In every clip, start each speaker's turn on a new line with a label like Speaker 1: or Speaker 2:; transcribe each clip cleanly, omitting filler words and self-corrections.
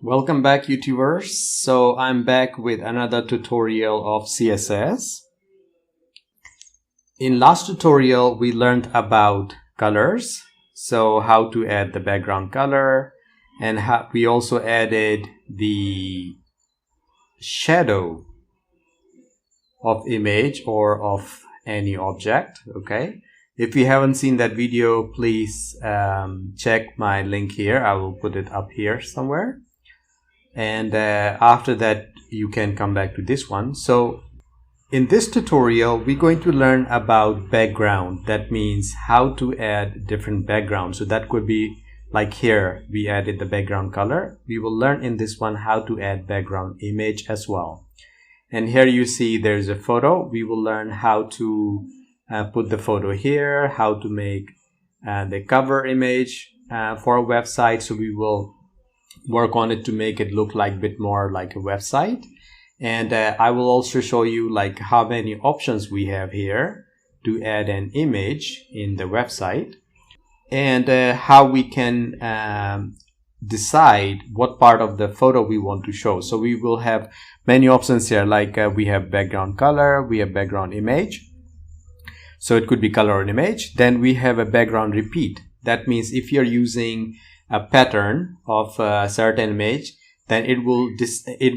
Speaker 1: Welcome back, YouTubers. So I'm back with another tutorial of CSS. In last tutorial, we learned about colors. So how to add the background color, and we also added the shadow of image or of any object. Okay. If you haven't seen that video, please check my link here. I will put it up here somewhere. And after that you can come back to this one. So in this tutorial we're going to learn about background. That means how to add different backgrounds. So that could be like here we added the background color. We will learn in this one how to add background image as well. And here you see there's a photo. We will learn how to put the photo here, how to make the cover image for a website. So we will work on it to make it look like a bit more like a website. And I will also show you like how many options we have here to add an image in the website, and how we can decide what part of the photo we want to show. So we will have many options here, like we have background color, we have background image. So it could be color or image. Then we have a background repeat. That means if you're using a pattern of a certain image, then it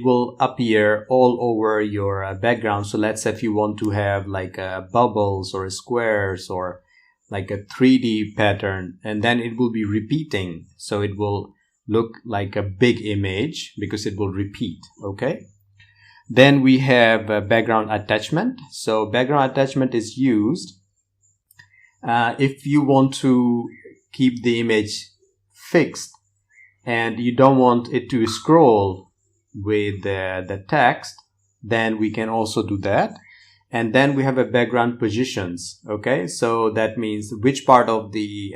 Speaker 1: will appear all over your background. So let's say if you want to have like bubbles or squares or like a 3D pattern, and then it will be repeating. So it will look like a big image because it will repeat. Okay. Then we have a background attachment. So background attachment is used if you want to keep the image fixed and you don't want it to scroll with the text, then we can also do that. And then we have a background positions. Okay, so that means which part of the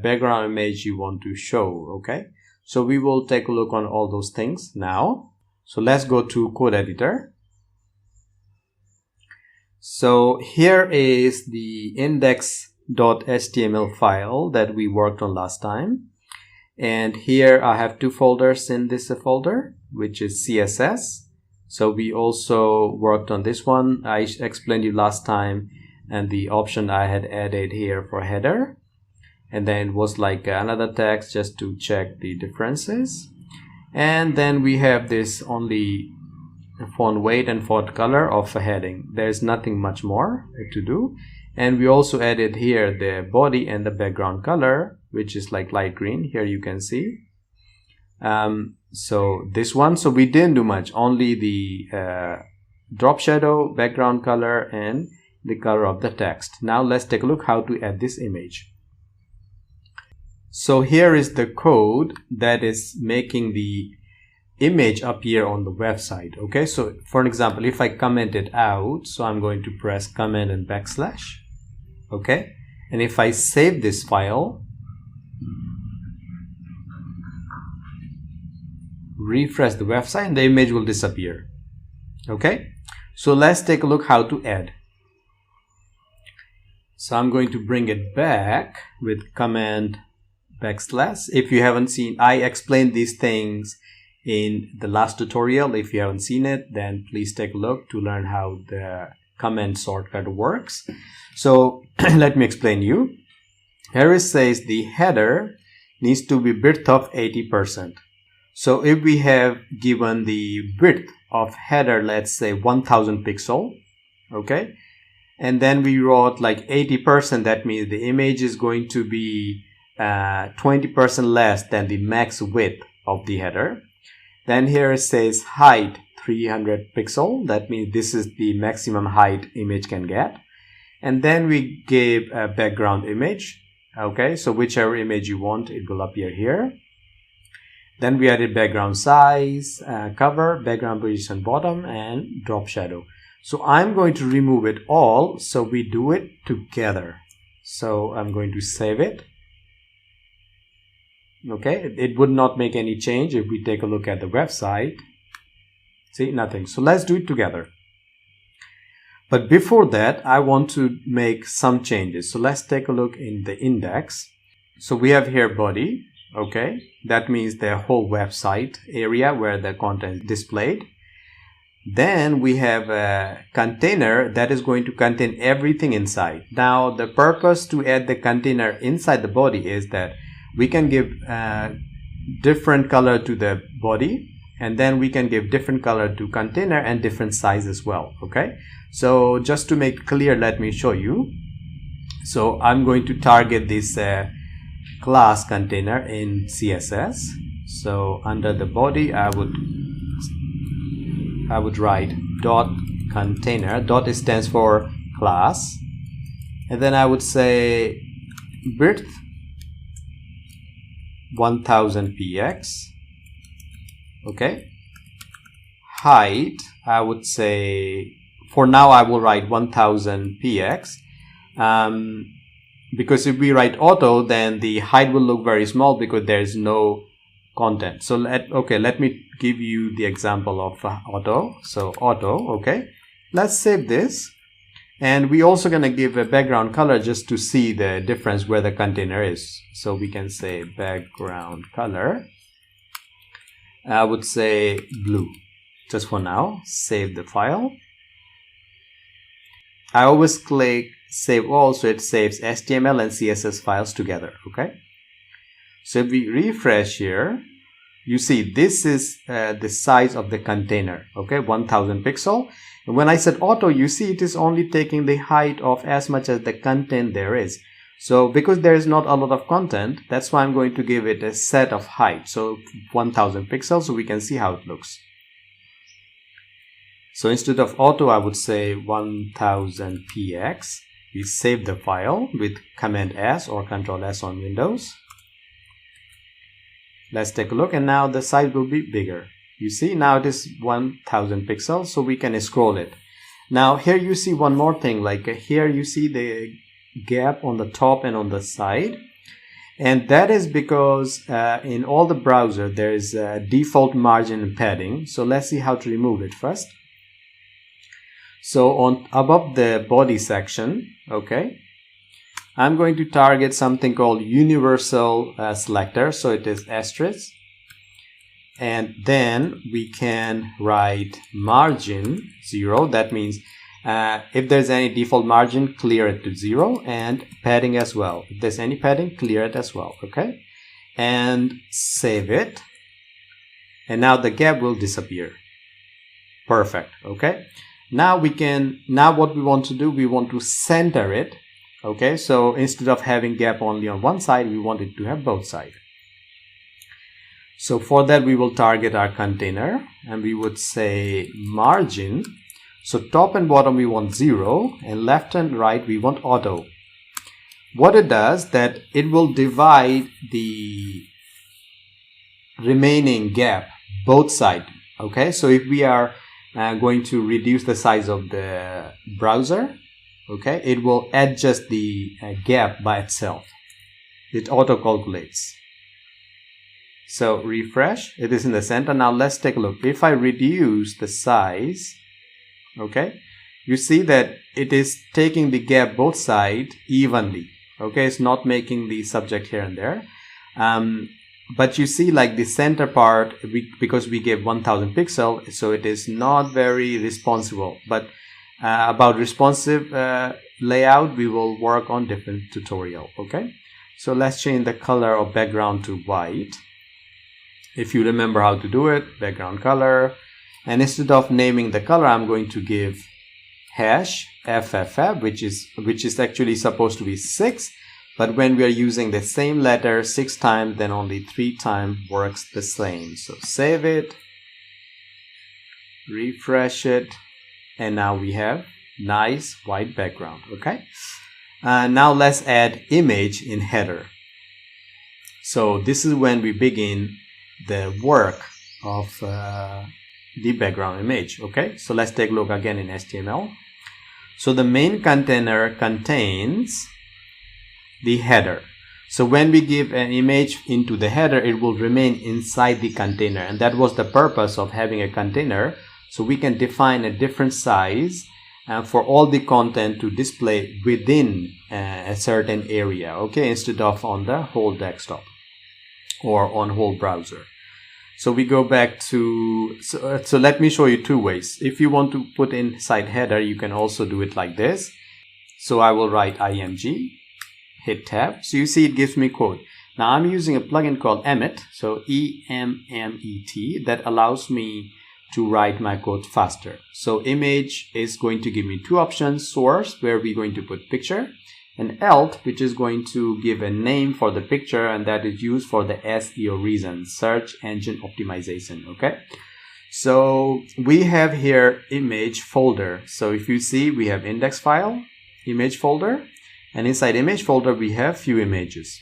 Speaker 1: background image you want to show. Okay, so we will take a look on all those things now. So let's go to code editor. So here is the index.html file that we worked on last time. And here I have two folders in this folder, which is CSS. So we also worked on this one. I explained you last time, and the option I had added here for header. And then it was like another text just to check the differences. And then we have this only font weight and font color of a heading. There's nothing much more to do. And we also added here the body and the background color, which is like light green. Here you can see. So this one, so we didn't do much, only the drop shadow, background color, and the color of the text. Now let's take a look how to add this image. So here is the code that is making the image appear on the website. Okay, so for an example, if I comment it out, so I'm going to press command and backslash. Okay, and if I save this file, refresh the website, and the image will disappear. Okay, so let's take a look how to add. So I'm going to bring it back with command backslash. If you haven't seen, I explained these things in the last tutorial. If you haven't seen it, then please take a look to learn how the command shortcut works. So let me explain you. Here it says the header needs to be width of 80%. So if we have given the width of header, let's say 1000 pixel, okay, and then we wrote like 80%, that means the image is going to be 20% less than the max width of the header. Then here it says height 300 pixel. That means this is the maximum height image can get. And then we gave a background image. Okay, so whichever image you want, it will appear here. Then we added background size, cover, background position bottom, and drop shadow. So I'm going to remove it all, so we do it together. So I'm going to save it. Okay, it would not make any change if we take a look at the website. See, nothing. So let's do it together. But before that, I want to make some changes. So let's take a look in the index. So we have here body. Okay, that means the whole website area where the content is displayed. Then we have a container that is going to contain everything inside. Now the purpose to add the container inside the body is that we can give different color to the body, and then we can give different color to container and different size as well. Okay, so just to make clear, let me show you. So I'm going to target this class container in CSS. So under the body I would write dot container. Dot stands for class, and then I would say width 1000 px. Okay, height I would say, for now I will write 1000 px, because if we write auto, then the height will look very small because there is no content. So let me give you the example of auto. So auto, okay, let's save this, and we also gonna give a background color just to see the difference where the container is. So we can say background color, I would say blue, just for now. Save the file. I always click save all, so it saves HTML and CSS files together. Okay, so if we refresh here, you see this is the size of the container. Okay, 1000 pixel. And when I said auto, you see it is only taking the height of as much as the content there is. So because there is not a lot of content, that's why I'm going to give it a set of height. So 1000 pixels, so we can see how it looks. So instead of auto, I would say 1000 px. We save the file with Command S or Control S on Windows. Let's take a look, and now the size will be bigger. You see, now it is 1000 pixels, so we can scroll it. Now here you see one more thing, like here you see the gap on the top and on the side, and that is because in all the browser there is a default margin and padding. So let's see how to remove it first. So on above the body section, okay, I'm going to target something called universal selector. So it is asterisk, and then we can write margin 0. That means if there's any default margin, clear it to 0, and padding as well. If there's any padding, clear it as well. Okay, and save it, and now the gap will disappear. Perfect. Okay, now what we want to do, we want to center it. Okay, so instead of having gap only on one side, we want it to have both sides. So for that, we will target our container, and we would say margin. So top and bottom we want 0, and left and right we want auto. What it does, that it will divide the remaining gap both sides. Okay, so if we are going to reduce the size of the browser, okay, it will adjust the gap by itself. It auto calculates. So refresh, it is in the center. Now let's take a look. If I reduce the size, okay, you see that it is taking the gap both sides evenly. Okay, it's not making the subject here and there. But you see, like the center part, because we gave 1000 pixel, so it is not very responsive. But about responsive layout, we will work on different tutorial. Okay, so let's change the color of background to white. If you remember how to do it, background color, and instead of naming the color, I'm going to give hash FFF, which is actually supposed to be 6, but when we are using the same letter 6 times, then only 3 times works the same. So save it, refresh it, and now we have nice white background. Okay, now let's add image in header. So this is when we begin the work of the background image. Okay, so let's take a look again in HTML. So the main container contains the header. So when we give an image into the header, it will remain inside the container, and that was the purpose of having a container. So we can define a different size for all the content to display within a certain area, okay, instead of on the whole desktop. or on whole browser. So we go back to, so let me show you two ways. If you want to put inside header, you can also do it like this. So I will write img, hit tab. So you see it gives me code. Now I'm using a plugin called Emmet, so E-M-M-E-T, that allows me to write my code faster. So image is going to give me two options: source, where we're going to put picture, and alt, which is going to give a name for the picture, and that is used for the SEO reason, search engine optimization. Okay, so we have here image folder. So if you see, we have index file, image folder, and inside image folder we have few images.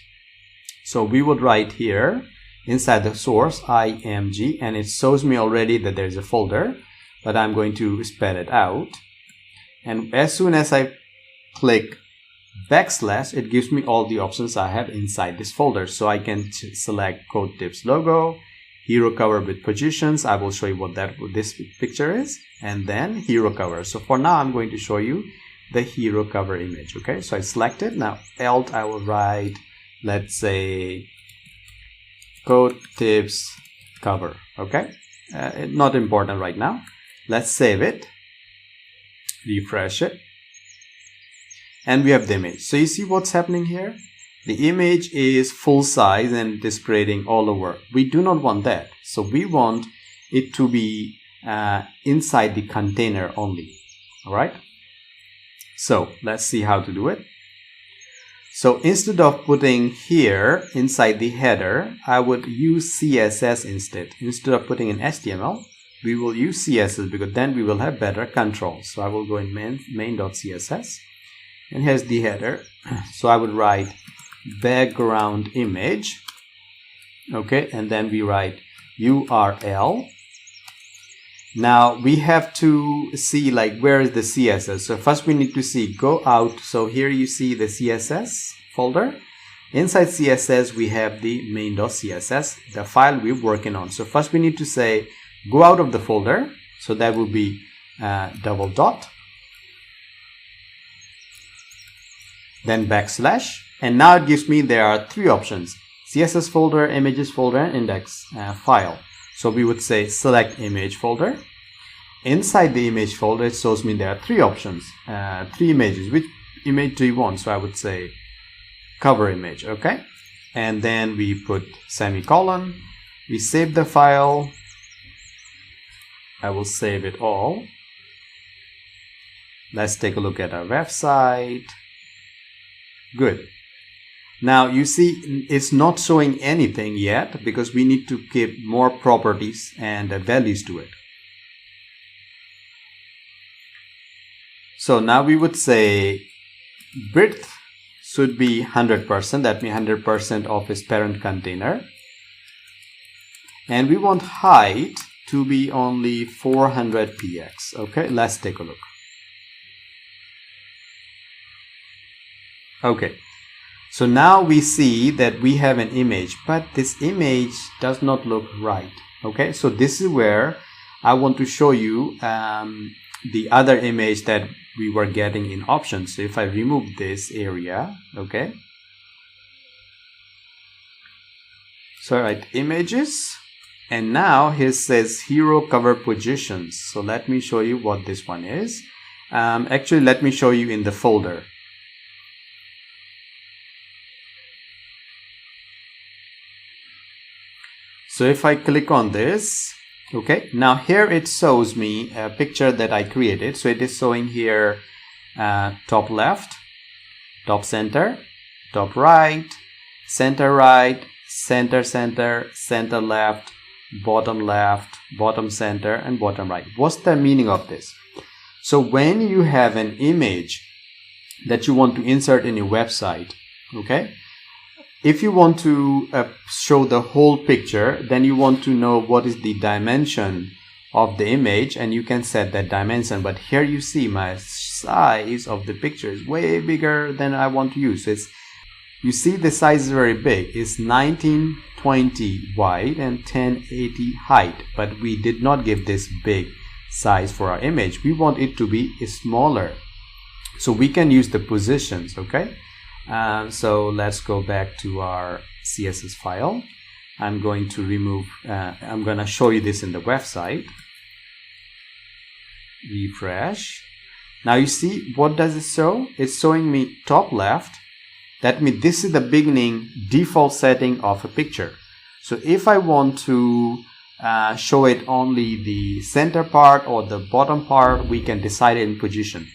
Speaker 1: So we would write here inside the source img, and it shows me already that there's a folder, but I'm going to spell it out. And as soon as I click backslash, it gives me all the options I have inside this folder. So I can select Code Tips logo, hero cover with positions. I will show you what this picture is, and then hero cover. So for now, I'm going to show you the hero cover image. Okay, so I select it. Now alt, I will write, let's say, Code Tips cover. Okay, not important right now. Let's save it, refresh it, and we have the image. So you see what's happening here? The image is full size and displaying all over. We do not want that. So we want it to be inside the container only. All right. So let's see how to do it. So instead of putting here inside the header, I would use CSS instead. Instead of putting in HTML, we will use CSS, because then we will have better control. So I will go in main.css, and here's the header. So I would write background image. Okay, and then we write URL. Now we have to see like where is the CSS. So first we need to see go out. So here you see the CSS folder. Inside CSS we have the main.css, the file we're working on. So first we need to say go out of the folder. So that will be double dot, then backslash, and now it gives me there are three options: CSS folder, images folder, and index file. So we would say select image folder. Inside the image folder, it shows me there are three options, three images. Which image do you want? So I would say cover image. Okay, and then we put semicolon. We save the file. I will save it all. Let's take a look at our website. Good. Now you see it's not showing anything yet because we need to give more properties and values to it. So now we would say width should be 100%. That means 100% of its parent container. And we want height to be only 400 px. Okay, let's take a look. Okay. So now we see that we have an image, but this image does not look right. Okay, so this is where I want to show you the other image that we were getting in options. So if I remove this area, okay. So I write images, and now here says hero cover positions. So let me show you what this one is. Actually, let me show you in the folder. So if I click on this, okay, now here it shows me a picture that I created. So it is showing here top left, top center, top right, center right, center center, center left, bottom center, and bottom right. What's the meaning of this? So when you have an image that you want to insert in your website, okay, if you want to show the whole picture, then you want to know what is the dimension of the image, and you can set that dimension. But here you see my size of the picture is way bigger than I want to use. You see the size is very big. It's 1920 wide and 1080 height, but we did not give this big size for our image. We want it to be smaller. So we can use the positions, okay? So let's go back to our CSS file. I'm going to remove, I'm going to show you this in the website. Refresh. Now you see, what does it show? It's showing me top left. That means this is the beginning default setting of a picture. So if I want to show it only the center part or the bottom part, we can decide it in position.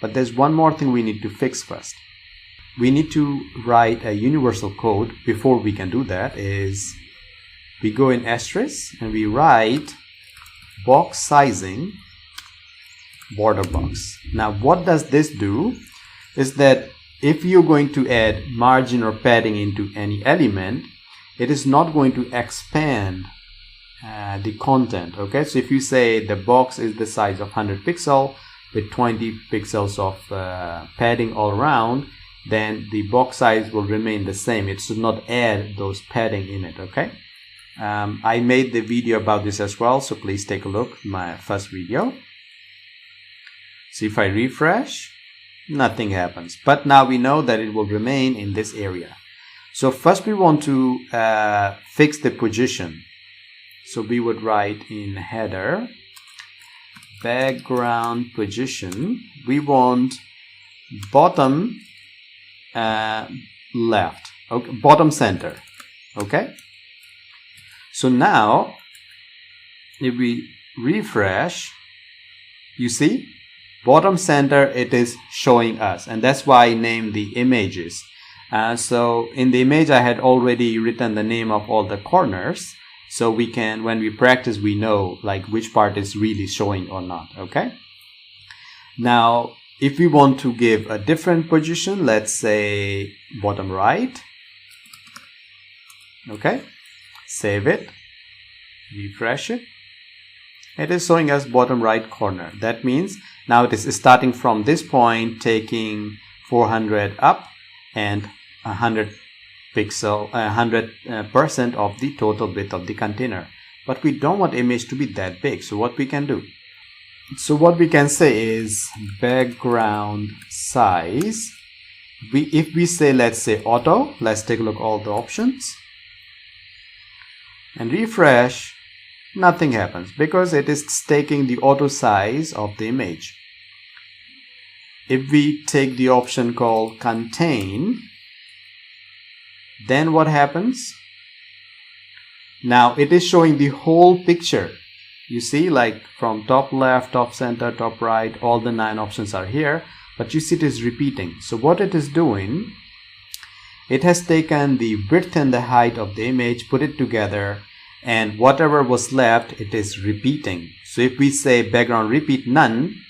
Speaker 1: But there's one more thing we need to fix first. We need to write a universal code. Before we can do that is we go in asterisk and we write box sizing border box. Now what does this do is that if you're going to add margin or padding into any element, it is not going to expand the content. Okay, so if you say the box is the size of 100 pixel with 20 pixels of padding all around, then the box size will remain the same. It should not add those padding in it. Okay, I made the video about this as well, so please take a look, my first video. So if I refresh, nothing happens, but now we know that it will remain in this area. So first we want to fix the position. So we would write in header background position, we want bottom left, okay, bottom center. Okay, so now if we refresh, you see bottom center, it is showing us, and that's why I named the images. So in the image I had already written the name of all the corners, so we can, when we practice, we know like which part is really showing or not. Okay, now if we want to give a different position, let's say bottom right. Okay, save it, refresh it. It is showing us bottom right corner. That means now it is starting from this point, taking 400 up and 100% of the total width of the container. But we don't want image to be that big. So what we can do? So what we can say is background size. If we say, let's say auto, let's take a look at all the options and refresh. Nothing happens because it is taking the auto size of the image. If we take the option called contain, then what happens? Now it is showing the whole picture. You see, like from top left, top center, top right, all the 9 options are here, but you see it is repeating. So what it is doing, it has taken the width and the height of the image, put it together, and whatever was left, it is repeating. So if we say background repeat none,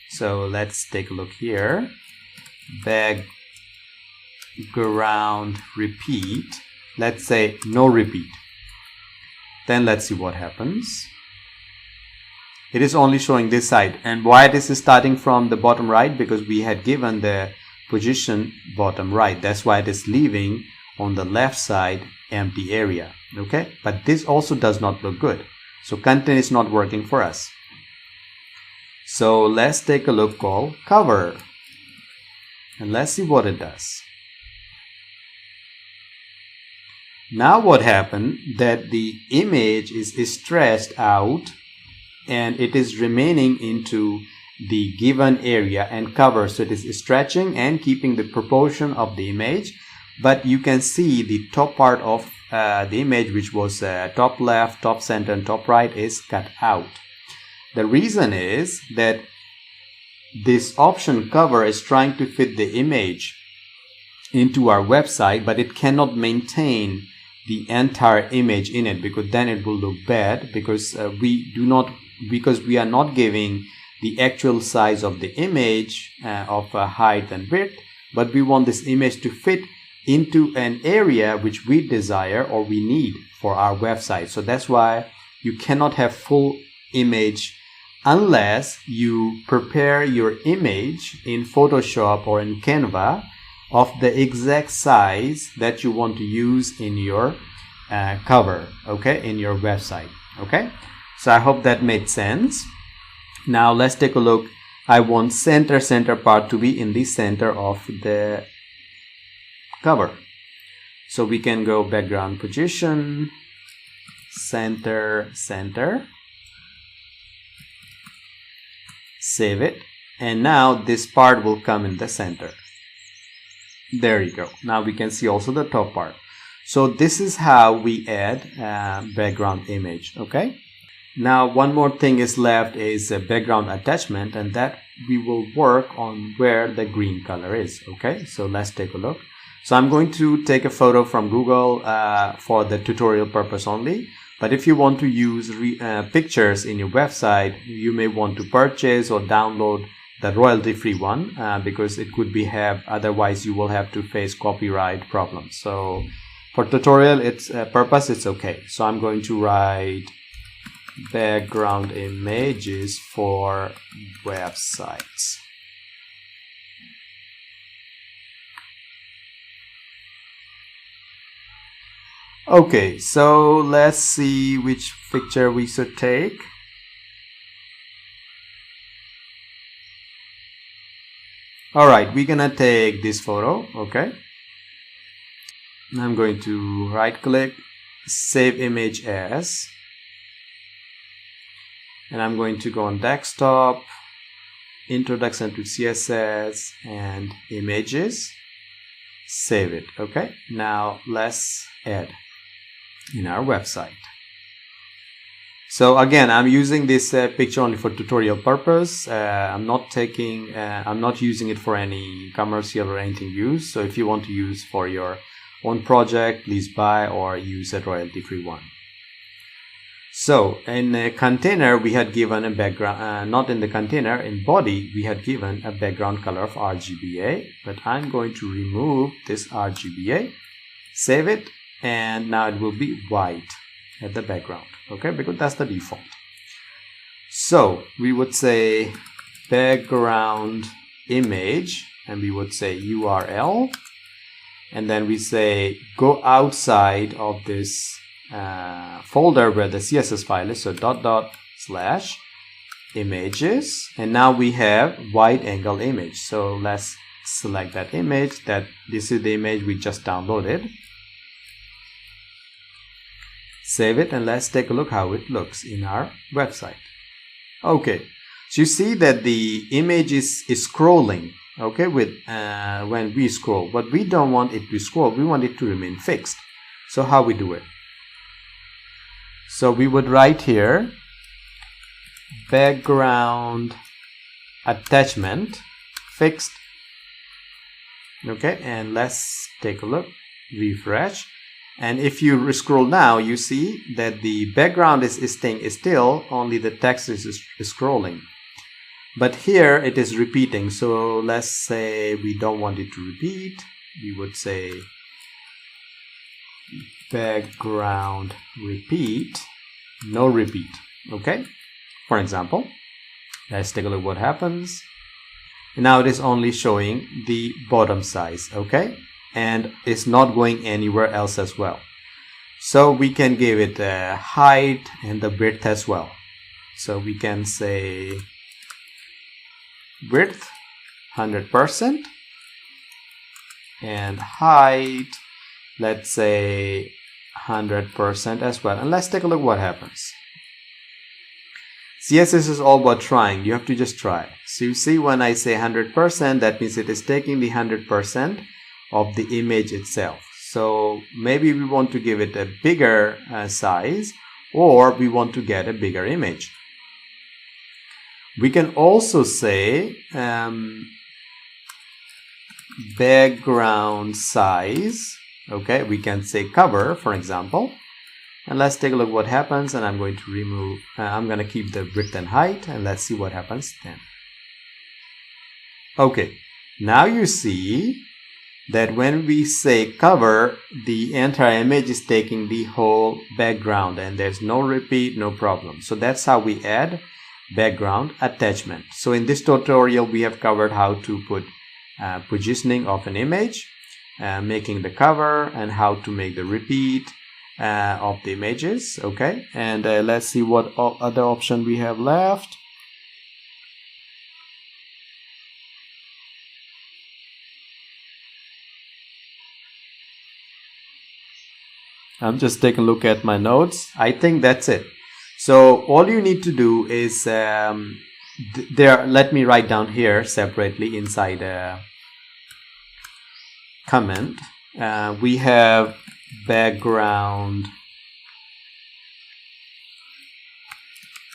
Speaker 1: so let's take a look here, background repeat, let's say no repeat, then let's see what happens. It is only showing this side. And why this is starting from the bottom right? Because we had given the position bottom right. That's why it is leaving on the left side empty area. Okay, but this also does not look good. So content is not working for us. So let's take a look called cover and let's see what it does. Now what happened, that the image is stretched out and it is remaining into the given area and cover. So it is stretching and keeping the proportion of the image, but you can see the top part of the image, which was top left, top center and top right, is cut out. The reason is that this option cover is trying to fit the image into our website, but it cannot maintain the entire image in it, because then it will look bad, because we are not giving the actual size of the image of height and width, but we want this image to fit into an area which we desire or we need for our website. So that's why you cannot have full image unless you prepare your image in Photoshop or in Canva of the exact size that you want to use in your cover, okay, in your website. Okay, so I hope that made sense. Now let's take a look. I want center part to be in the center of the cover. So we can go background position, center, center, save it, and now this part will come in the center. There you go. Now we can see also the top part. So this is how we add background image. Okay. Now one more thing is left is a background attachment, and that we will work on where the green color is. Okay. So let's take a look. So I'm going to take a photo from Google for the tutorial purpose only. But if you want to use pictures in your website, you may want to purchase or download the royalty-free one because it could be otherwise you will have to face copyright problems. So for tutorial purpose, it's okay. So I'm going to write background images for websites. Okay, so let's see which picture we should take. Alright, we're gonna take this photo, okay? I'm going to right click, save image as, and I'm going to go on desktop, introduction to CSS and images, save it, okay? Now let's add in our website. So again, I'm using this picture only for tutorial purpose. I'm not using it for any commercial or anything use. So if you want to use for your own project, please buy or use a royalty-free one. So in a container, we had given a background, not in the container, in body, we had given a background color of RGBA, but I'm going to remove this RGBA, save it, and now it will be white at the background, okay, because that's the default. So we would say background image, and we would say URL, and then we say go outside of this folder where the CSS file is, so / images, and now we have wide angle image. So let's select that image. This is the image we just downloaded. Save it, and let's take a look how it looks in our website. Okay, so you see that the image is scrolling, okay, with when we scroll, but we don't want it to scroll, we want it to remain fixed. So how we do it? So we would write here background attachment fixed, okay, and let's take a look, refresh. And if you scroll now, you see that the background is staying still, only the text is scrolling. But here it is repeating. So let's say we don't want it to repeat. We would say background repeat, no repeat. Okay? For example, let's take a look what happens. Now it is only showing the bottom size. Okay? And it's not going anywhere else as well. So we can give it a height and the width as well. So we can say width 100% and height, let's say 100% as well. And let's take a look what happens. CSS is all about trying. You have to just try. So you see when I say 100%, that means it is taking the 100% of the image itself. So maybe we want to give it a bigger size, or we want to get a bigger image. We can also say background size. Okay, we can say cover, for example. And let's take a look what happens. And I'm going to remove, I'm going to keep the width and height, and let's see what happens then. Okay, now you see that when we say cover, the entire image is taking the whole background and there's no repeat, no problem. So that's how we add background attachment. So in this tutorial, we have covered how to put positioning of an image, making the cover, and how to make the repeat of the images. Okay, and let's see what other option we have left. I'm just taking a look at my notes. I think that's it. So all you need to do is let me write down here separately inside a comment. We have background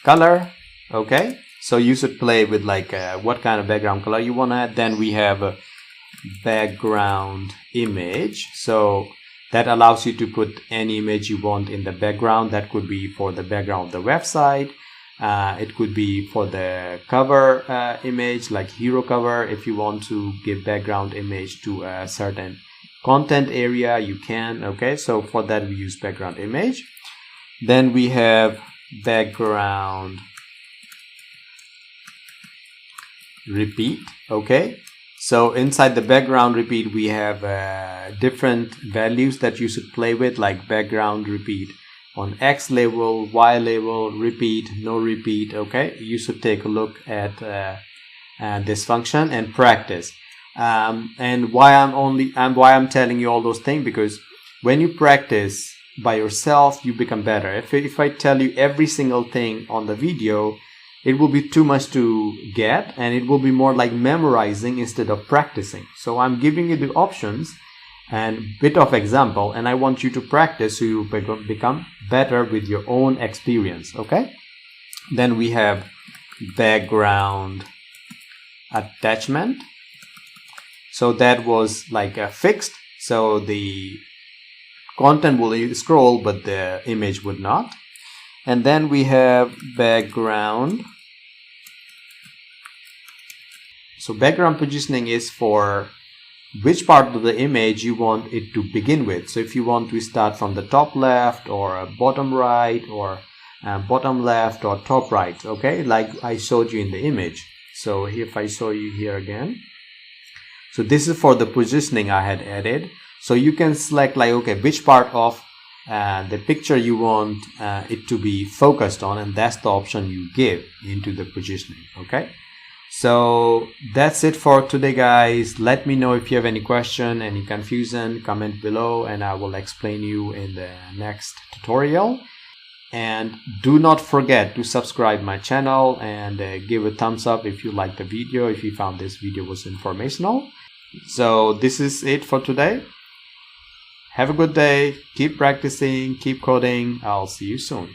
Speaker 1: color. Okay, so you should play with like what kind of background color you want to add. Then we have a background image, so that allows you to put any image you want in the background. That could be for the background of the website. It could be for the cover image, like hero cover. If you want to give background image to a certain content area, you can. Okay, so for that we use background image. Then we have background repeat. Okay, so inside the background repeat we have different values that you should play with, like background repeat on X label, Y label, repeat, no repeat. Okay, you should take a look at this function and practice. And why I'm telling you all those things, because when you practice by yourself you become better. If I tell you every single thing on the video, it will be too much to get, and it will be more like memorizing instead of practicing. So I'm giving you the options and bit of example, and I want you to practice so you become better with your own experience. Okay, then we have background attachment. So that was like a fixed, so the content will scroll but the image would not. And then we have background. So background positioning is for which part of the image you want it to begin with. So if you want to start from the top left or bottom right, or bottom left or top right, okay, like I showed you in the image. So if I show you here again, so this is for the positioning I had added. So you can select like, okay, which part of the picture you want it to be focused on, and that's the option you give into the positioning. Okay, so that's it for today, guys. Let me know if you have any question, any confusion, comment below and I will explain you in the next tutorial. And do not forget to subscribe my channel and give a thumbs up if you like the video, if you found this video was informational. So this is it for today. Have a good day, keep practicing, keep coding. I'll see you soon.